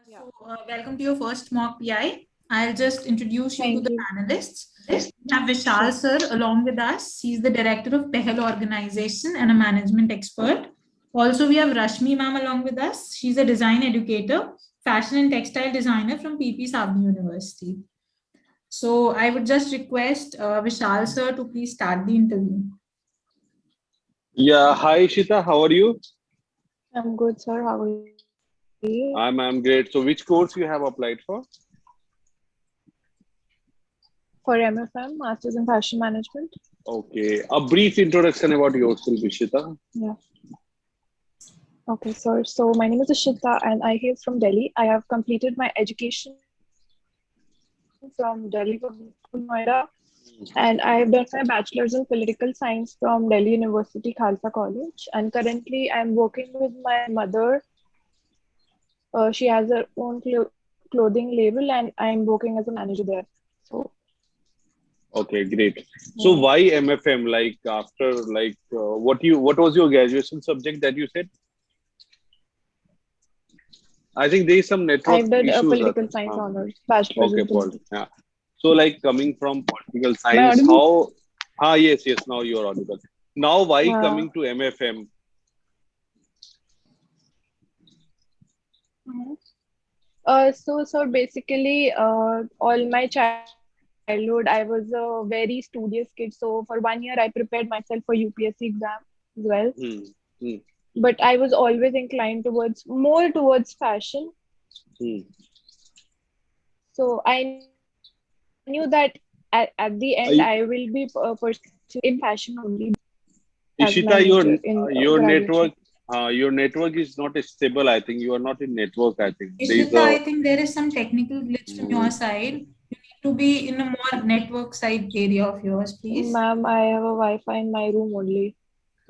Yeah, Welcome to your first mock PI. I'll just introduce you to thank the you. panelists. We have Vishal Sure. sir along with us. He's the director of Pehel Organization and a management expert. Also, we have Rashmi ma'am along with us. She's a design educator, fashion and textile designer from PP Savni University. So I would just request Vishal sir to please start the interview. Yeah, hi Ishita, how are you? I'm good, sir. How are you? I'm great. So which course you have applied for? For MFM, Masters in Fashion Management. Okay, a brief introduction about yourself, Ishita. Yeah. Okay, sir. So my name is Ashita and I hail from Delhi. I have completed my education from Delhi Public School, Noida, and I have done my bachelor's in political science from Delhi University Khalsa College. And currently, I'm working with my mother. She has her own clothing label, and I'm working as a manager there. So Okay, great. So yeah. why MFM? Like after what was your graduation subject that you said? I think there is some network I've done a issues. political science honors, bachelor's Okay, in Paul. politics. Yeah. So like coming from political Am I science, audible? how? Ah, yes. Now you are audible. Now why Uh, coming to MFM? so basically, all my childhood, I was a very studious kid. So for 1 year, I prepared myself for UPSC exam as well. Hmm. Hmm. But I was always inclined towards more towards fashion. Hmm. So I knew that at the end, I will be I, pursuing fashion only as my Ishita, major in graduation. your network is not stable. I think you are not in network. I think there is Ishita, a I think there is some technical glitch from your Hmm. side. You need to be in a more network side area of yours, please. Ma'am, I have a Wi-Fi in my room only.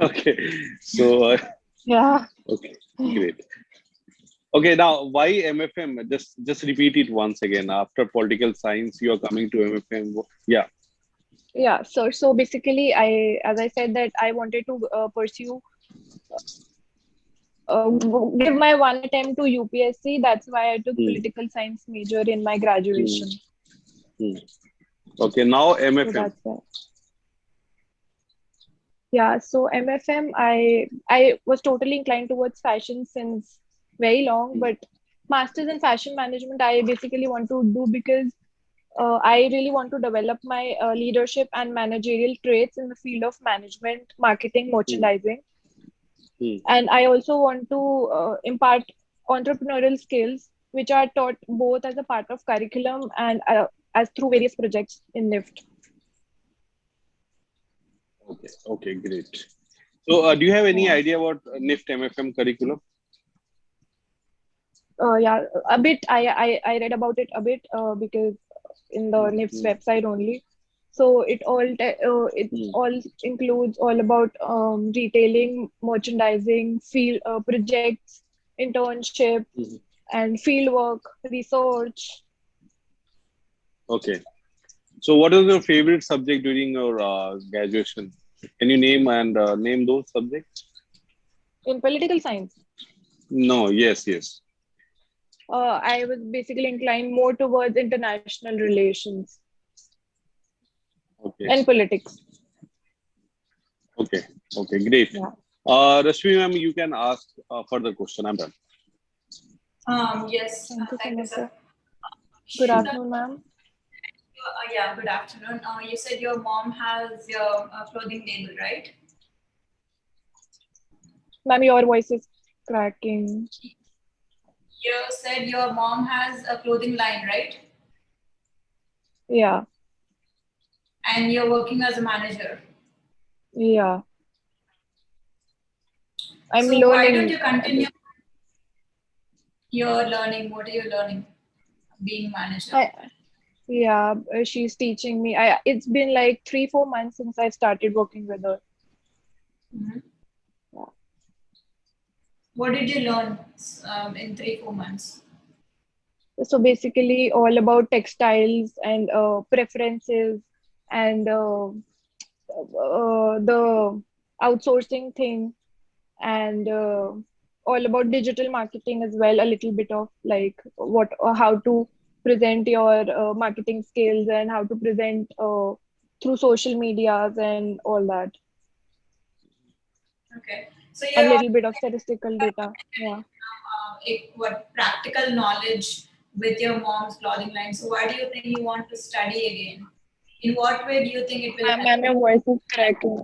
Okay. So Yeah. okay, great. Okay, now why MFM? Just repeat it once again. After political science, you are coming to MFM. Yeah. Yeah, so basically, as I said, that I wanted to pursue, give my one attempt to UPSC. That's why I took Hmm. political science major in my Hmm. graduation. Hmm. Okay, now So MFM. that's why. Yeah, so MFM, I was totally inclined towards fashion since very long, Hmm. but masters in fashion management, I basically want to do because I really want to develop my leadership and managerial traits in the field of management, marketing, Hmm. merchandising. Hmm. And I also want to impart entrepreneurial skills, which are taught both as a part of curriculum and as through various projects in NIFT. Okay. Okay, great. So, do you have any Yeah. idea about NIFT MFM curriculum? Yeah, a bit. I read about it a bit because in the NIFT's Hmm. website only. So it Hmm. all includes all about retailing, merchandising, field projects, internship, Hmm. and field work, research. Okay. So, what is your favorite subject during your graduation? Can you name those subjects? In political science, No. Yes. I was basically inclined more towards international relations Okay. and politics. Okay. Okay. Great. Yeah. Rashmi ma'am, you can ask further question. I'm done. Yes, Thank you so thank you, much, sir. sir. Good Ishita, afternoon, ma'am. yeah, good afternoon. You said your mom has your clothing label, right? Ma'am, your voice is cracking. You said your mom has a clothing line, right? Yeah. And you're working as a manager. Yeah. I'm So why don't learning you a continue bit. your learning? What are you learning being manager? I, yeah, she's teaching me. It's been like 3, 4 months since I started working with her. Mhm. Yeah. What did you learn in 3, 4 months? So basically, all about textiles and preferences and the outsourcing thing and all about digital marketing as well, a little bit of like what how to present your marketing skills and how to present through social medias and all that. Okay. So A you're little bit of statistical data. Yeah. what practical knowledge with your mom's clothing line. So why do you think you want to study again? In what way do you think it will help? Ma'am, your voice is cracking.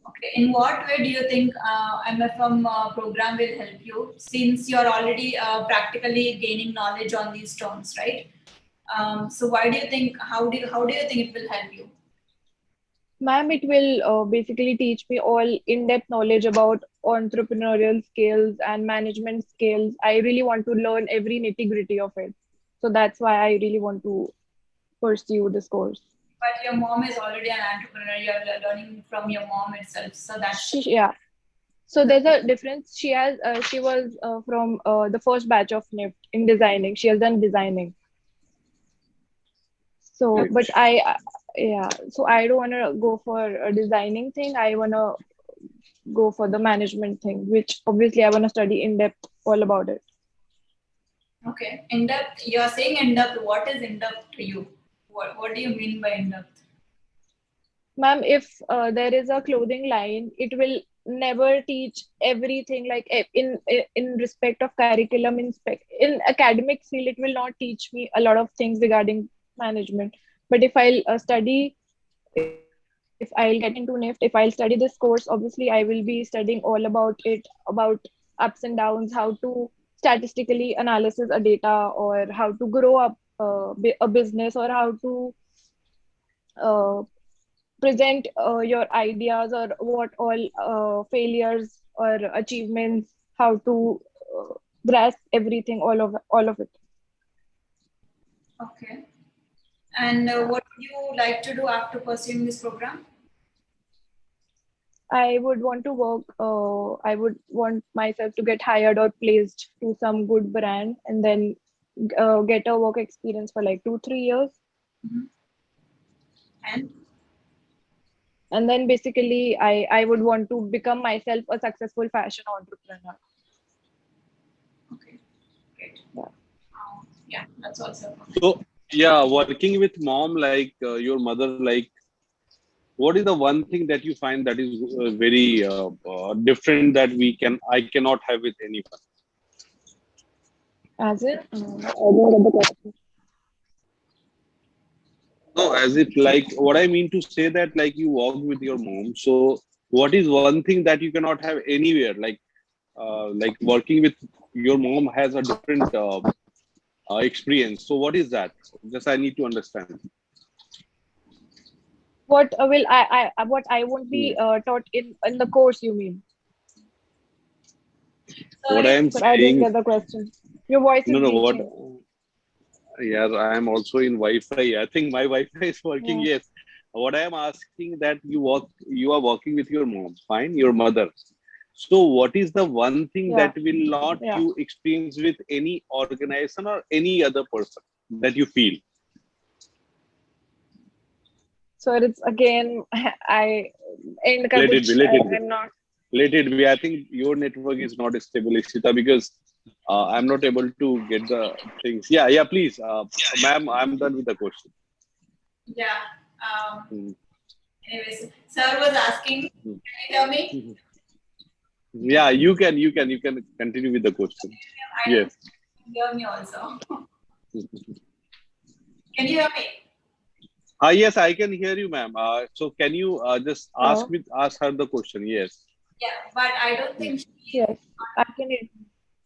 Okay. In what way do you think MFM program will help you since you're already practically gaining knowledge on these terms, right? So why do you think how do you think it will help you? Ma'am, it will basically teach me all in-depth knowledge about entrepreneurial skills and management skills. I really want to learn every nitty-gritty of it. So that's why I really want to pursue this course. But your mom is already an entrepreneur. You're learning from your mom itself. So that's Yeah. So there's a difference. She was from the first batch of NIFT in designing. She has done designing. So, Great. but yeah. So I don't want to go for a designing thing. I want to go for the management thing, which obviously I want to study in depth all about it. okay. In depth. You're saying in depth. What is in depth to you? What do you mean by in depth? Ma'am, if there is a clothing line, it will never teach everything like in respect of curriculum in academic field. It will not teach me a lot of things regarding management. But if I'll study, if I'll get into NIFT, if I'll study this course, obviously I will be studying all about it, about ups and downs, how to statistically analysis a data, or how to grow up a business, or how to uh, present your ideas, or what all failures or achievements, how to grasp everything, all of it. Okay. And what would you like to do after pursuing this program? I would want to work. I would want myself to get hired or placed to some good brand, and then get a work experience for like 2-3 years, And and then basically I would want to become myself a successful fashion entrepreneur. okay, great. Yeah. Yeah, that's also. So yeah, working with mom like your mother, like what is the one thing that you find that is very different that I cannot have with anyone? As in, I don't get the question. No, as if like what I mean to say that like you walk with your mom. So what is one thing that you cannot have anywhere? Like working with your mom has a different experience. So what is that? Just I need to understand. What will what I won't be taught in the course, you mean? What I Sorry. am But I didn't saying, get the question. Your voice no, is no, what? breaching. Yeah, I am also in Wi-Fi. I think my Wi-Fi is working. Yeah. Yes. What I am asking that you are working with your mom, fine, your mother. So what is the one thing Yeah. that will not Yeah. you experience with any organization or any other person that you feel? So it's again, I in Let it be, which let it be, I'm not. let it be. I think your network is not stable, Ishita, because I'm not able to get the things. Yeah, yeah, please, ma'am, I'm done with the question. Yeah. Hmm. Anyways, sir was asking. Hmm. Can you hear me? Hmm. Yeah, you can continue with the question. I don't Yes. hear me also. Can you hear me? Yes, I can hear you, ma'am. So can you just Hello. ask her the question? Yes. Yeah, but I don't Hmm. think Yes, I can hear.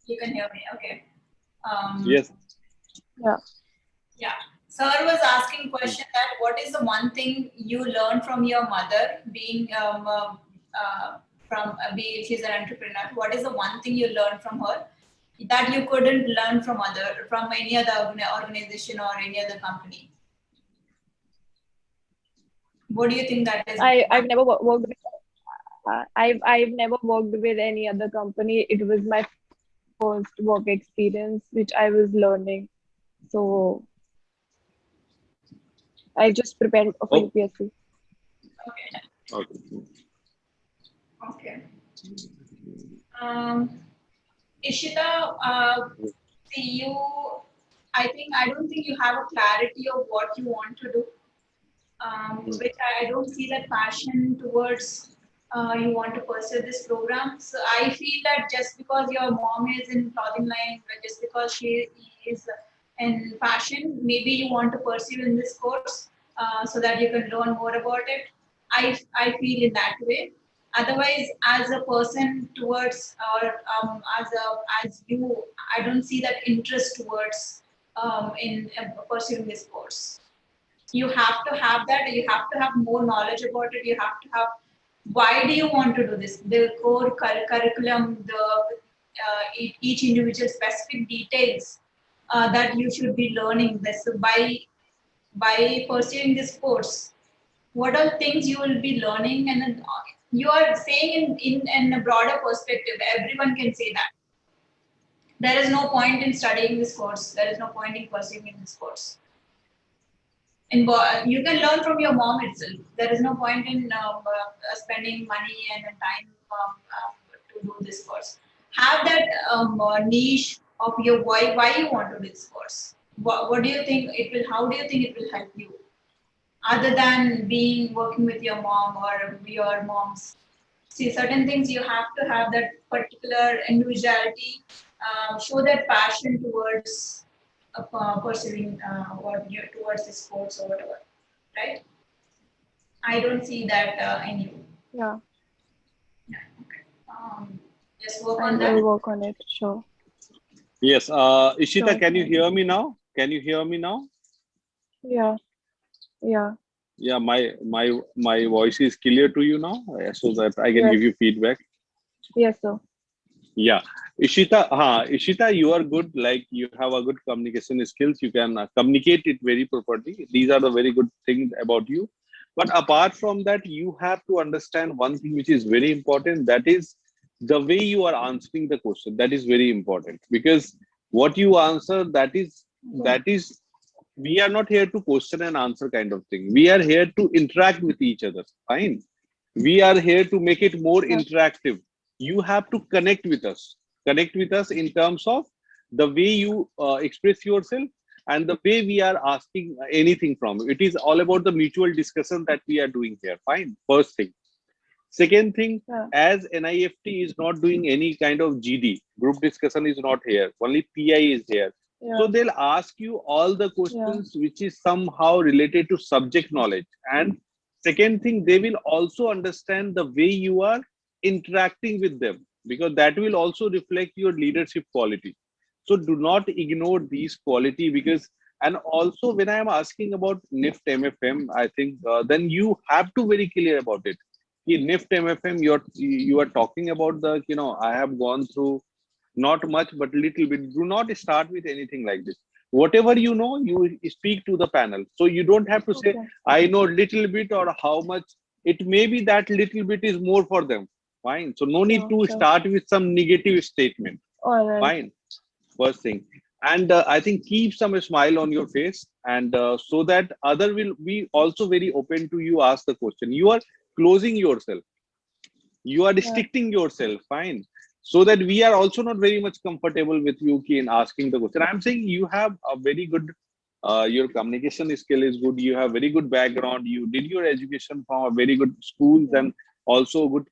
you can hear me. Okay. Yes. Yeah. Yeah. Sir was asking Hmm. question that what is the one thing you learned from your mother being from be she's an entrepreneur. What is the one thing you learned from her that you couldn't learn from any other organization or any other company? What do you think that is? I've never worked with. I've never worked with any other company. It was my first work experience, which I was learning. So I just prepared for Oh, UPSC. Okay. okay. Okay. Ishita, see you. I don't think you have a clarity of what you want to do. Which I don't see that passion towards you want to pursue this program. So I feel that just because your mom is in clothing line, but just because she is in fashion, maybe you want to pursue in this course so that you can learn more about it. I feel in that way. Otherwise, as a person towards or as you, I don't see that interest towards in pursuing this course. You have to have that. You have to have more knowledge about it. You have to have why do you want to do this, the core curriculum, the each individual specific details that you should be learning this by pursuing this course. What are things you will be learning, and then you are saying in a broader perspective, everyone can say that there is no point in studying this course, there is no point in pursuing this course. You can learn from your mom itself. There is no point in spending money and time to do this course. Have that niche of your why you want to do this course. What do you think it will? How do you think it will help you? Other than being working with your mom or your moms, see certain things you have to have that particular individuality, show that passion towards pursuing what you towards the sports or whatever, right? I don't see that in you. Yeah, Just work I on will that. work on it. Sure. Yes, Ishita, Sure. can you hear me now? Can you hear me now? Yeah. Yeah. Yeah, my voice is clear to you now, so that I can Yes. give you feedback. Yes, sir. Yeah, Ishita, you are good. Like you have a good communication skills. You can communicate it very properly. These are the very good things about you. But apart from that, you have to understand one thing which is very important. That is the way you are answering the question. That is very important because what you answer, that is we are not here to question and answer kind of thing. We are here to interact with each other. Fine. We are here to make it more Yeah. interactive. You have to connect with us in terms of the way you express yourself and the way we are asking anything from you. It is all about the mutual discussion that we are doing here. Fine. First thing. Second thing, Yeah. as NIFT is not doing any kind of GD, group discussion is not here, only PI is here. So Yeah. they'll ask you all the Yeah. questions which is somehow related to subject knowledge. And second thing, they will also understand the way you are interacting with them because that will also reflect your leadership quality. So do not ignore these quality because and also when I am asking about NIFT MFM, I think then you have to very clear about it. NIFT MFM, you are talking about the I have gone through not much but little bit. Do not start with anything like this. Whatever you know, you speak to the panel. So you don't have to say Okay. I know little bit or how much. It may be that little bit is more for them. Fine. So no need Sure. to Sure. start with some negative statement. All right. Fine. First thing. And I think keep some smile on your face and so that other will be also very open to you ask the question. You are closing yourself, you are Yeah. restricting yourself. Fine. So that we are also not very much comfortable with you in asking the question. I'm saying you have a very good your communication skill is good, you have very good background, you did your education from a very good schools Yeah. and also good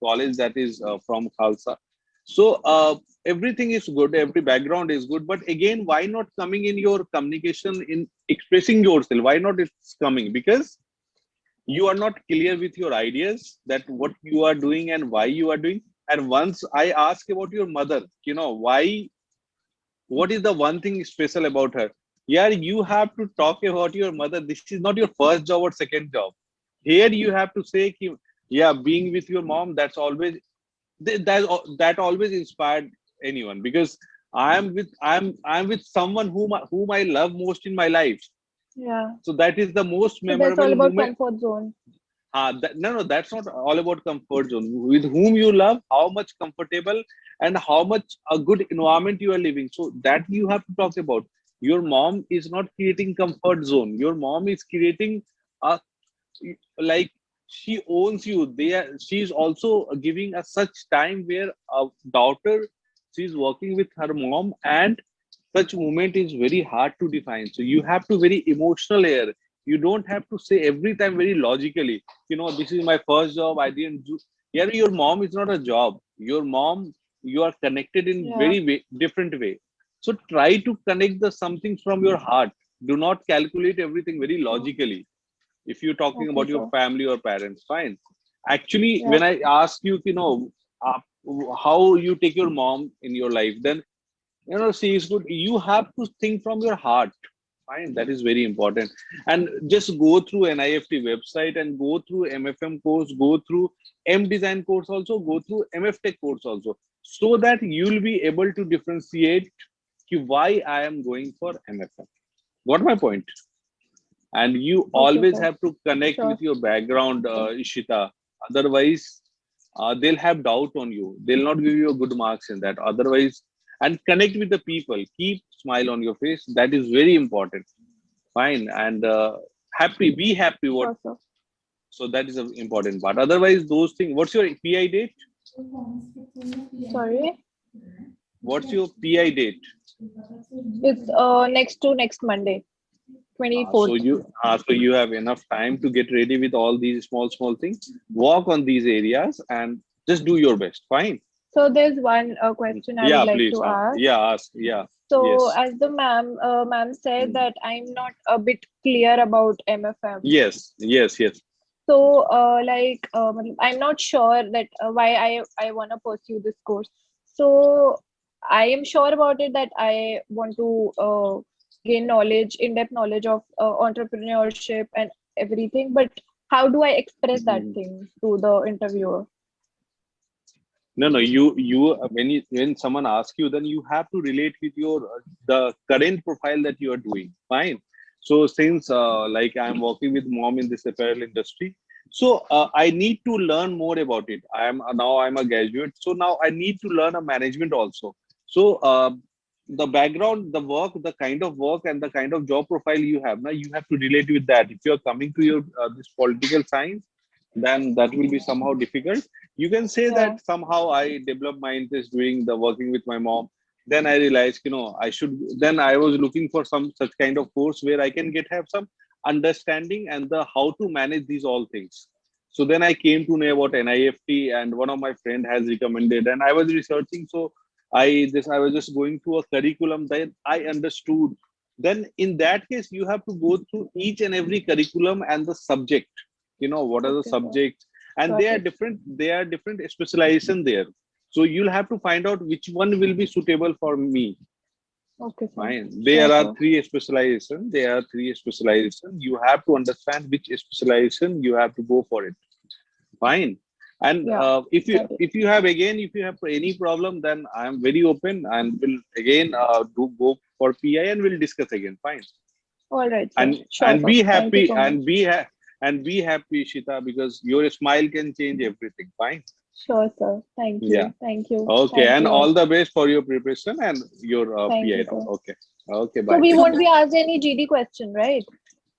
college that is from Khalsa. So everything is good, every background is good, but again why not coming in your communication in expressing yourself? Why not it's coming? Because you are not clear with your ideas that what you are doing and why you are doing. And once I ask about your mother, why, what is the one thing special about her? Yeah, you have to talk about your mother. This is not your first job or second job. Here you have to say yeah, being with your mom, that's always that always inspired anyone because I'm with someone whom I love most in my life. Yeah. So that is the most So that's all memorable about moment. comfort zone. No, that's not all about comfort zone. With whom you love, how much comfortable and how much a good environment you are living. So that you have to talk about. Your mom is not creating comfort zone. Your mom is creating a like she owns you. She's also giving us such time where a daughter, she's working with her mom, and such moment is very hard to define. So you have to very emotional here. You don't have to say every time very logically, this is my first job, I didn't do. Yeah, your mom is not a job. Your mom, you are connected in Yeah. very different way. So try to connect the something from your heart. Do not calculate everything very logically. If you're talking Okay, about your sir. family or parents, fine. Actually, Yeah. when I ask you, uh, how you take your mom in your life, then she is good. You have to think from your heart. Fine, that is very important. And just go through NIFT website and go through MFM course, go through M design course also, go through MF Tech course also, so that you'll be able to differentiate why I am going for MFM. Got my point? And you Okay, always sir. have to connect Sure. with your background, Ishita. Otherwise, they'll have doubt on you. They'll not give you a good marks in that. Otherwise, and connect with the people. Keep smile on your face. That is very important. Fine. And happy. Be happy. What? Sure, sir. So that is an important part. Otherwise, those things. What's your PI date? Sorry. What's your PI date? It's next Monday, So 24th. you have enough time to get ready with all these small things. Walk on these areas and just do your best. Fine. So there's one question I would Yeah, like please. to ask. Yeah, ask. Yeah. So Yes. as the ma'am said Mm. that I'm not a bit clear about MFM. Yes. Yes. Yes. So I'm not sure that why I want to pursue this course. So I am sure about it that I want to gain knowledge, in-depth knowledge of entrepreneurship and everything. But how do I express that Mm. thing to the interviewer? No. When someone asks you, then you have to relate with your the current profile that you are doing. Fine. So since like I'm working with mom in this apparel industry, so I need to learn more about it. I'm a graduate, so now I need to learn a management also. So the background, the work, the kind of work, and the kind of job profile you have now, you have to relate with that. If you are coming to your this political science, then that will be somehow difficult. You can say Yeah. that somehow I developed my interest doing the working with my mom. Then I realized, then I was looking for some such kind of course where I can have some understanding and the how to manage these all things. So then I came to know about NIFT, and one of my friend has recommended, and I was researching. So I was just going through a curriculum that I understood. Then in that case, you have to go through each and every curriculum and the subject. What are the Okay, sir. subjects, and Got it. they are different specialization there. So you'll have to find out which one will be suitable for me. Okay, sir. Fine. Sure, sir. There are three specialization. You have to understand which specialization you have to go for it. Fine. And Yeah, got it. if you have any problem, then I am very open and will again do go for PI and we'll discuss again. Fine. All right, sir. And Sure, and sir. be Thank you happy so and much. be happy, Shita, because your smile can change everything. Fine. Sure, sir. Thank Yeah. you. Thank you. Okay. Thanks a And lot. all the best for your preparation and your Thank PI you, now. sir. Okay. Okay. So Bye. we Take won't care. be asked any GD question, right?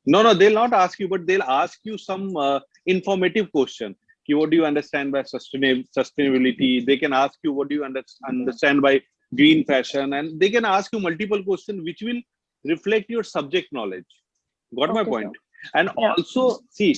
No, they'll not ask you, but they'll ask you some informative question. What do you understand by sustainability? They can ask you what do you understand by green fashion, and they can ask you multiple questions which will reflect your subject knowledge. Got my Okay, point? sir. And Yeah. also, see,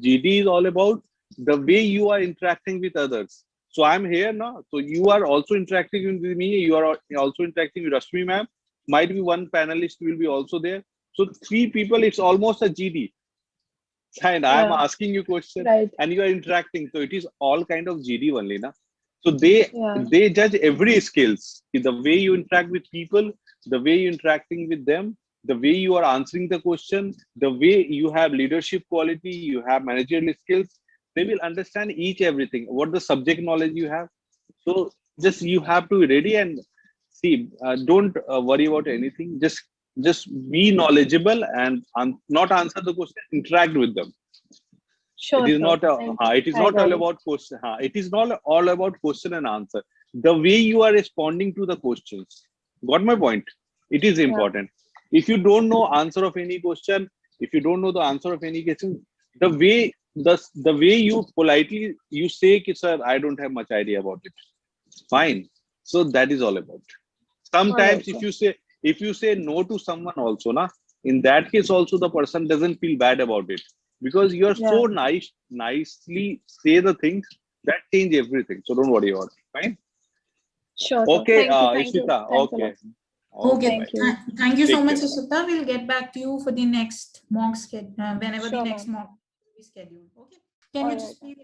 GD is all about the way you are interacting with others. So I'm here now. So you are also interacting with me. You are also interacting with Rashmi ma'am. Might be one panelist will be also there. So three people, it's almost a GD. And I'm Yeah. asking you question Right. and you are interacting. So it is all kind of GD only, na? So Yeah. they judge every skills. The way you interact with people, the way you interacting with them, the way you are answering the question, the way you have leadership quality, you have managerial skills. They will understand each everything. What the subject knowledge you have. So just you have to be ready and see. Don't worry about anything. Just be knowledgeable and not answer the question. Interact with them. Sure, sir. Thank you. It is I not all got it. about question. It is not all about question and answer. The way you are responding to the questions. Got my point? It is Yeah. important. If you don't know answer of any question, if you don't know the answer of any question, the way the way you politely you say, "Ki, sir, I don't have much idea about it." Fine. So that is all about. Sometimes Alright, if you say no to someone also, na, in that case also the person doesn't feel bad about it, because you are so yeah. nicely say the things that change everything. So don't worry about it. Fine. Sure, sir. Okay, Thank you. Ishita. Thanks a Okay. lot. Okay, Okay. bye. Thank you. Thank you so Take much, care. Ishita. We'll get back to you for the next mock schedule, whenever the Sure, next ma'am. mock will be scheduled. Okay. Can you Alright. just please